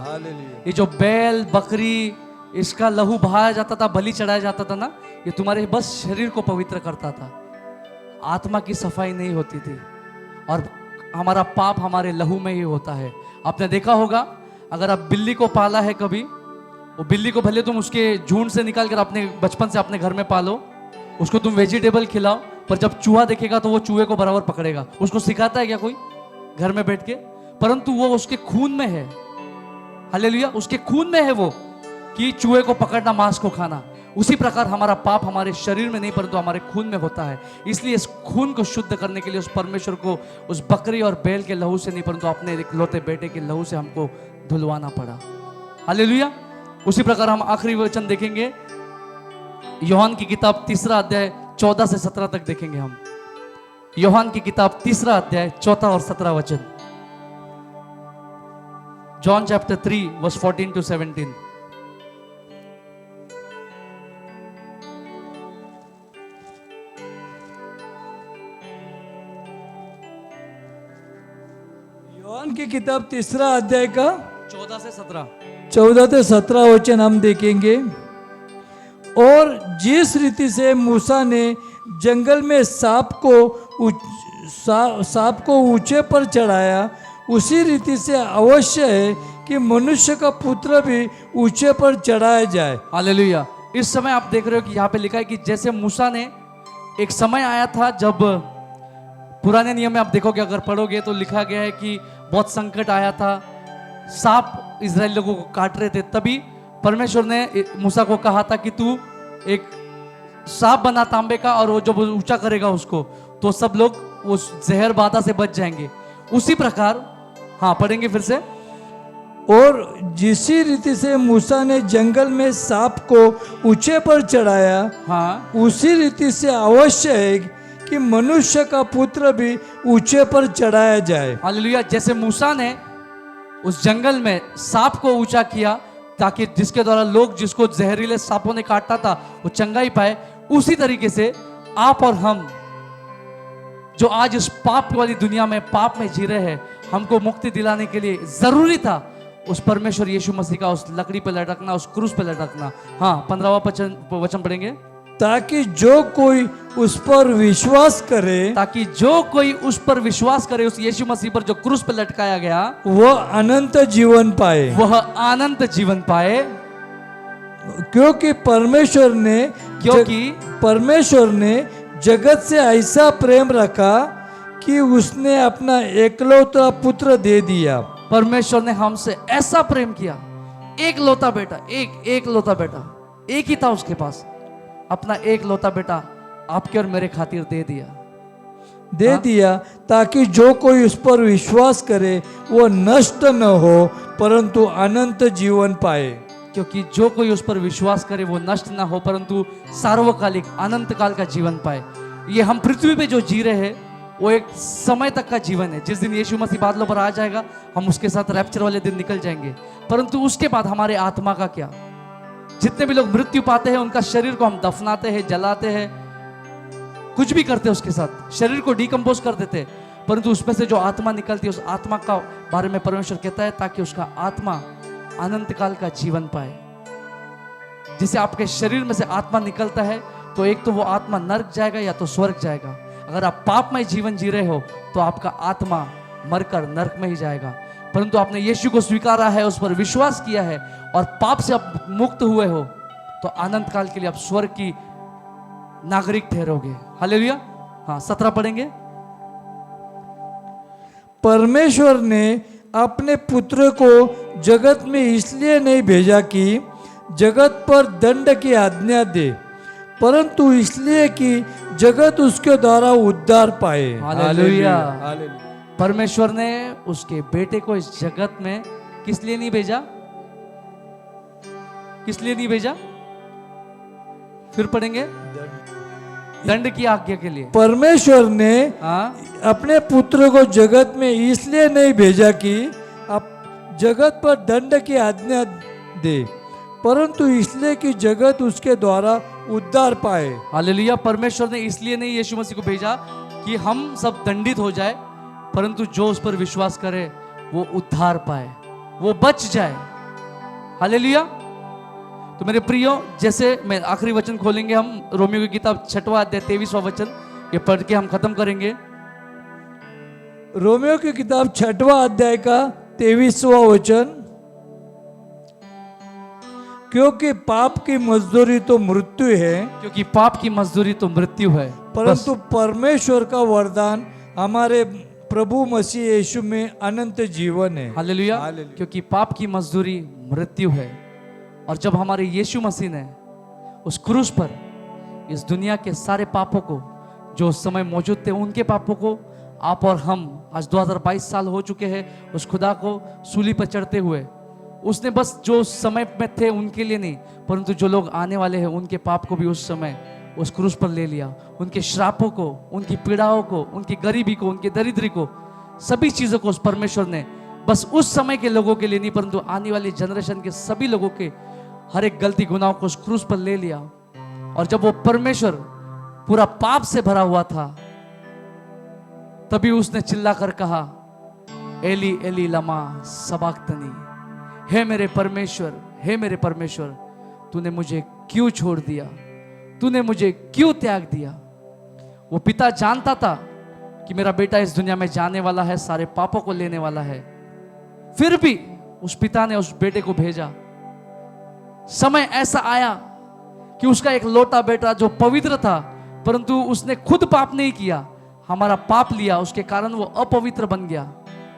हालेलुया। ये जो बैल बकरी इसका लहू बहाया जाता था, बलि चढ़ाया जाता था ना, ये तुम्हारे बस शरीर को पवित्र करता था। आत्मा की सफाई नहीं होती थी। और हमारा पाप हमारे लहू में ही होता है। आपने देखा होगा, अगर आप बिल्ली को पाला है कभी, वो बिल्ली को भले तुम उसके झुंड से निकाल कर अपने बचपन से अपने घर में पालो, उसको तुम वेजिटेबल खिलाओ, पर जब चूहा देखेगा तो वो चूहे को बराबर पकड़ेगा। उसको सिखाता है क्या कोई घर में बैठ के? परंतु वो उसके खून में है। हालेलुया। उसके खून में है वो कि चूहे को पकड़ना, मांस को खाना। उसी प्रकार हमारा पाप हमारे शरीर में नहीं परंतु हमारे खून में होता है। इसलिए इस खून को शुद्ध करने के लिए उस परमेश्वर को उस बकरी और बैल के लहू से नहीं परंतु अपने इकलौते बेटे के लहू से हमको धुलवाना पड़ा। हालेलुया। उसी प्रकार हम आखिरी वचन देखेंगे, यूहन्ना की किताब 3 अध्याय 14 से 17 तक देखेंगे हम। यूहन्ना की किताब 3 अध्याय 14 और 17 वचन। John chapter 3 verse 14 to 17। यूहन्ना की किताब 3 अध्याय का 14 से 17 वचन हम देखेंगे। और जिस रीति से मूसा ने जंगल में सांप को ऊंचे पर चढ़ाया, उसी रीति से अवश्य है कि मनुष्य का पुत्र भी ऊंचे पर चढ़ाया जाए। हालेलुया। इस समय आप देख रहे हो कि यहाँ पे लिखा है कि जैसे मूसा ने, एक समय आया था जब पुराने नियम में आप देखोगे, अगर पढ़ोगे तो लिखा गया है कि बहुत संकट आया था, सांप इजराइल लोगों को काट रहे थे। तभी परमेश्वर ने मूसा को कहा था कि तू एक सांप बना तांबे का, और वो जब ऊंचा करेगा उसको, तो सब लोग उस जहर बाधा से बच जाएंगे। उसी प्रकार, हाँ पढ़ेंगे फिर से। और जिसी रीति से मूसा ने जंगल में सांप को ऊंचे पर चढ़ाया, हाँ, उसी रीति से अवश्य है कि मनुष्य का पुत्र भी ऊंचे पर चढ़ाया जाए। हालेलुया। जैसे मूसा ने उस जंगल में सांप को ऊंचा किया ताकि जिसके द्वारा लोग जिसको जहरीले सांपों ने काटा था वो चंगाई पाए, उसी तरीके से आप और हम जो आज इस पाप वाली दुनिया में पाप में जी रहे हैं, हमको मुक्ति दिलाने के लिए जरूरी था उस परमेश्वर यीशु मसीह का उस लकड़ी पे लटकना, उस क्रूस पे लटकना। हाँ, 15वां वचन पढ़ेंगे। ताकि जो कोई उस पर विश्वास करे, उस यीशु मसीह पर जो क्रूस पे लटकाया गया, वह अनंत जीवन पाए। क्योंकि परमेश्वर ने जगत से ऐसा प्रेम रखा कि उसने अपना एकलौता पुत्र दे दिया। परमेश्वर ने हमसे ऐसा प्रेम किया, एक लौता बेटा, एक लौता बेटा, एक ही था उसके पास, अपना एक लौता बेटा आपके और मेरे खातिर दे दिया ताकि जो कोई उस पर विश्वास करे वो नष्ट न हो परंतु अनंत जीवन पाए। क्योंकि जो कोई उस पर विश्वास करे वो नष्ट ना हो परंतु सार्वकालिक अनंत काल का जीवन पाए। ये हम पृथ्वी पे जो जी रहे हैं वो एक समय तक का जीवन है। जिस दिन यीशु मसीह बादलों पर आ जाएगा हम उसके साथ रैप्चर वाले दिन निकल जाएंगे, परंतु उसके बाद हमारे आत्मा का क्या? जितने भी लोग मृत्यु पाते हैं उनका शरीर को हम दफनाते हैं, जलाते हैं, कुछ भी करते हैं उसके साथ, शरीर को डिकम्पोज कर देते हैं, परंतु उसमें से जो आत्मा निकलती है उस आत्मा का बारे में परमेश्वर कहता है ताकि उसका आत्मा अनंत काल का जीवन पाए। जिसे आपके शरीर में से आत्मा निकलता है तो एक तो वो आत्मा नरक जाएगा या तो स्वर्ग जाएगा। अगर आप पापमय जीवन जी रहे हो तो आपका आत्मा मरकर नरक में ही जाएगा, परंतु आपने यीशु को स्वीकारा है, उस पर विश्वास किया है और पाप से आप मुक्त हुए हो तो अनंत काल के लिए आप स्वर्ग की नागरिक ठहरोगे। हालेलुया। हाँ, 17 पढ़ेंगे। परमेश्वर ने अपने पुत्र को जगत में इसलिए नहीं भेजा कि जगत पर दंड की आज्ञा दे, परंतु इसलिए कि जगत उसके द्वारा उद्धार पाए। हालेलुया। परमेश्वर ने उसके बेटे को इस जगत में किस लिए नहीं भेजा? किस लिए नहीं भेजा? फिर पढ़ेंगे। दंड की आज्ञा के लिए। परमेश्वर ने अपने पुत्र को जगत में इसलिए नहीं भेजा कि अब जगत पर दंड की आज्ञा दे, परंतु इसलिए कि जगत उसके द्वारा उद्धार पाए। हालेलुया। परमेश्वर ने इसलिए नहीं यीशु मसीह को भेजा कि हम सब दंडित हो जाए, परंतु जो उस पर विश्वास करे वो उद्धार पाए, वो बच जाए। हालेलुया। तो मेरे प्रियो, जैसे मैं आखिरी वचन खोलेंगे हम, रोमियो की किताब 6वां अध्याय 23वां वचन, ये पढ़ के हम खत्म करेंगे। रोमियो की किताब 6वां अध्याय का 23वां वचन, क्योंकि पाप की मजदूरी तो मृत्यु है, क्योंकि पाप की मजदूरी तो मृत्यु है, परंतु परमेश्वर का वरदान हमारे प्रभु मसीह यीशु में अनंत जीवन है। हालेलुया। क्योंकि पाप की मजदूरी मृत्यु है, और जब हमारे यीशु मसीह ने उस क्रूस पर इस दुनिया के सारे पापों को जो उस समय मौजूद थे उनके पापों को आप और हम आज 2022 साल हो चुके हैं उस खुदा को सूली पर चढ़ते हुए, उसने बस जो उस समय में थे उनके लिए नहीं परंतु जो लोग आने वाले हैं उनके पाप को भी उस समय उस क्रूस पर ले लिया। उनके श्रापों को, उनकी पीड़ाओं को, उनकी गरीबी को, उनकी दरिद्री को, सभी चीज़ों को उस परमेश्वर ने बस उस समय के लोगों के लिए नहीं परंतु आने वाली जनरेशन के सभी लोगों के हर एक गलती गुनाहों को उस क्रूस पर ले लिया। और जब वो परमेश्वर पूरा पाप से भरा हुआ था तभी उसने चिल्लाकर कहा, एली एली लमा सबक्तनी, हे मेरे परमेश्वर, हे मेरे परमेश्वर, तूने मुझे क्यों छोड़ दिया, तूने मुझे क्यों त्याग दिया। वो पिता जानता था कि मेरा बेटा इस दुनिया में जाने वाला है, सारे पापों को लेने वाला है, फिर भी उस पिता ने उस बेटे को भेजा। समय ऐसा आया कि उसका एक लौटा बेटा जो पवित्र था परंतु उसने खुद पाप नहीं किया, हमारा पाप लिया, उसके कारण वो अपवित्र बन गया,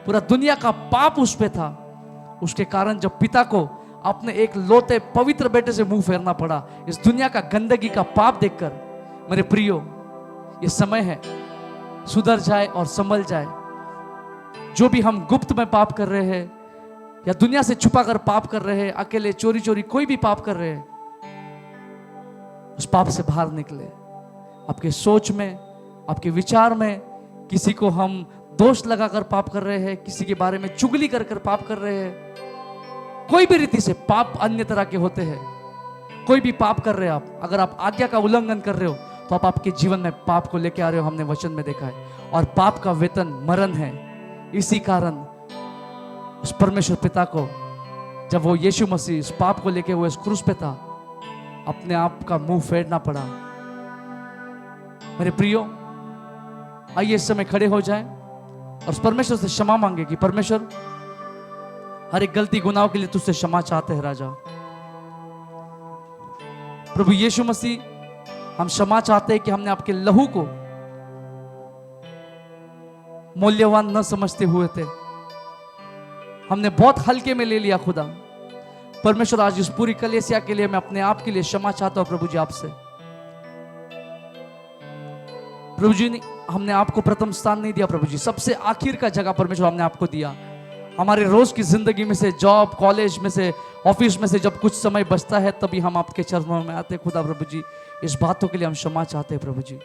पूरा दुनिया का पाप उस पे था। उसके कारण जब पिता को अपने एक लौटे पवित्र बेटे से मुंह फेरना पड़ा इस दुनिया का गंदगी का पाप देखकर, मेरे प्रियो ये समय है सुधर जाए और संभल जाए। जो भी हम गुप्त में पाप कर रहे हैं या दुनिया से छुपा कर पाप कर रहे हैं, अकेले चोरी चोरी कोई भी पाप कर रहे हैं, उस पाप से बाहर निकले। आपके सोच में, आपके विचार में किसी को हम दोष लगाकर पाप कर रहे हैं, किसी के बारे में चुगली कर कर पाप कर रहे हैं, कोई भी रीति से पाप अन्य तरह के होते हैं। कोई भी पाप कर रहे हैं आप, अगर आप आज्ञा का उल्लंघन कर रहे हो तो आप आपके जीवन में पाप को लेके आ रहे हो, हमने वचन में देखा है, और पाप का वेतन मरण है। इसी कारण उस परमेश्वर पिता को जब वो यीशु मसीह इस पाप को लेके हुए इस क्रूस पे था, अपने आप का मुंह फेरना पड़ा। मेरे प्रियो, आइए इस समय खड़े हो जाएं और उस परमेश्वर से क्षमा मांगे कि परमेश्वर हर एक गलती गुनाहों के लिए तुझसे क्षमा चाहते हैं राजा। प्रभु यीशु मसीह, हम क्षमा चाहते हैं कि हमने आपके लहू को मूल्यवान न समझते हुए थे, हमने बहुत हल्के में ले लिया खुदा। परमेश्वर आज इस पूरी कलीसिया के लिए मैं अपने आप के लिए क्षमा चाहता हूं प्रभु जी आपसे। प्रभु जी हमने आपको प्रथम स्थान नहीं दिया प्रभु जी, सबसे आखिर का जगह परमेश्वर हमने आपको दिया। हमारे रोज की जिंदगी में से, जॉब कॉलेज में से, ऑफिस में से जब कुछ समय बचता है तभी हम आपके चरणों में आते खुदा प्रभु जी। इस बातों के लिए हम क्षमा चाहते हैं प्रभु जी।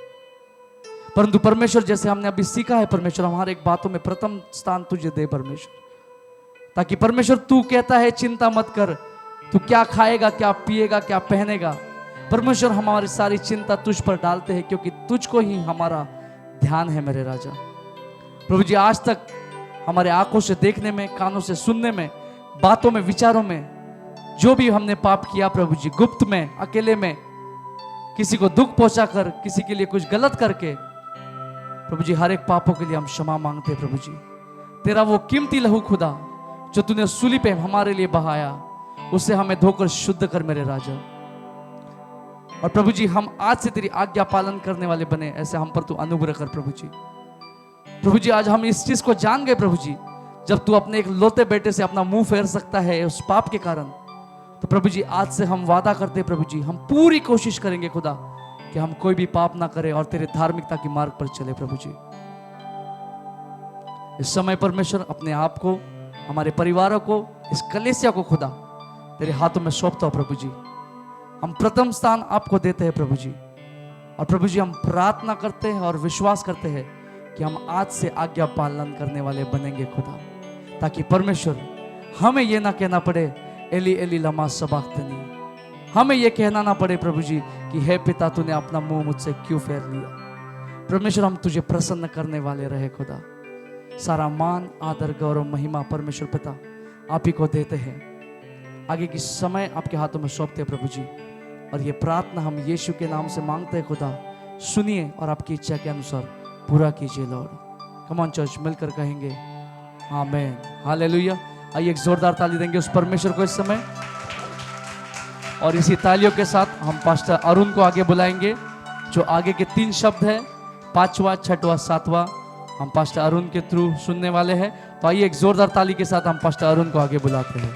परंतु परमेश्वर जैसे हमने अभी सीखा है परमेश्वर, हमारे एक बातों में प्रथम स्थान तुझे दे परमेश्वर, ताकि परमेश्वर तू कहता है चिंता मत कर, तू क्या खाएगा, क्या पिएगा, क्या पहनेगा। परमेश्वर हमारी सारी चिंता तुझ पर डालते हैं क्योंकि तुझको ही हमारा ध्यान है मेरे राजा। प्रभु जी आज तक हमारे आंखों से देखने में, कानों से सुनने में, बातों में, विचारों में जो भी हमने पाप किया प्रभु जी, गुप्त में, अकेले में, किसी को दुख पहुंचाकर, किसी के लिए कुछ गलत करके, प्रभु जी हर एक पापों के लिए हम क्षमा मांगते हैं प्रभु जी। तेरा वो कीमती लहू खुदा जो तूने सूली पे हमारे लिए बहाया, उसे हमें धोकर शुद्ध कर मेरे राजा। और प्रभु जी हम आज से तेरी आज्ञा पालन करने वाले बने, ऐसे हम पर तू अनुग्रह कर प्रभु जी। प्रभु जी आज हम इस चीज को जान गए प्रभु जी, जब तू अपने एक लोते बेटे से अपना मुंह फेर सकता है उस पाप के कारण, तो प्रभु जी आज से हम वादा करते प्रभु जी, हम पूरी कोशिश करेंगे खुदा कि हम कोई भी पाप ना करें और तेरे धार्मिकता के मार्ग पर चले प्रभु जी। इस समय परमेश्वर अपने आप को, हमारे परिवारों को, इस कलीसिया को खुदा तेरे हाथों में सौंपता हूं प्रभु जी। हम प्रथम स्थान आपको देते हैं प्रभु जी। और प्रभु जी हम प्रार्थना करते हैं और विश्वास करते हैं कि हम आज से आज्ञा पालन करने वाले बनेंगे खुदा, ताकि परमेश्वर हमें यह ना कहना पड़े एली एली लमा सबक्तनी, हमें यह कहना ना पड़े प्रभु जी कि हे पिता तूने अपना मुंह मुझसे क्यों फेर लिया। परमेश्वर हम तुझे प्रसन्न करने वाले रहे खुदा। सारा मान, आदर, गौरव, महिमा परमेश्वर पिता आप ही को देते हैं। आगे की समय आपके हाथों में सौंपते हैं प्रभु जी। और ये प्रार्थना हम यीशु के नाम से मांगते हैं खुदा, सुनिए और आपकी इच्छा के अनुसार पूरा कीजिए लॉर्ड। कम ऑन चर्च, मिलकर कहेंगे आमेन, हालेलुया। आइए एक जोरदार ताली देंगे उस परमेश्वर को इस समय। और इसी तालियों के साथ हम पास्टर अरुण को आगे बुलाएंगे, जो आगे के 3 शब्द है, 5वां, 6वां, 7वां हम पास्टर अरुण के थ्रू सुनने वाले हैं। तो आइए एक जोरदार ताली के साथ हम पास्टर अरुण को आगे बुलाते हैं।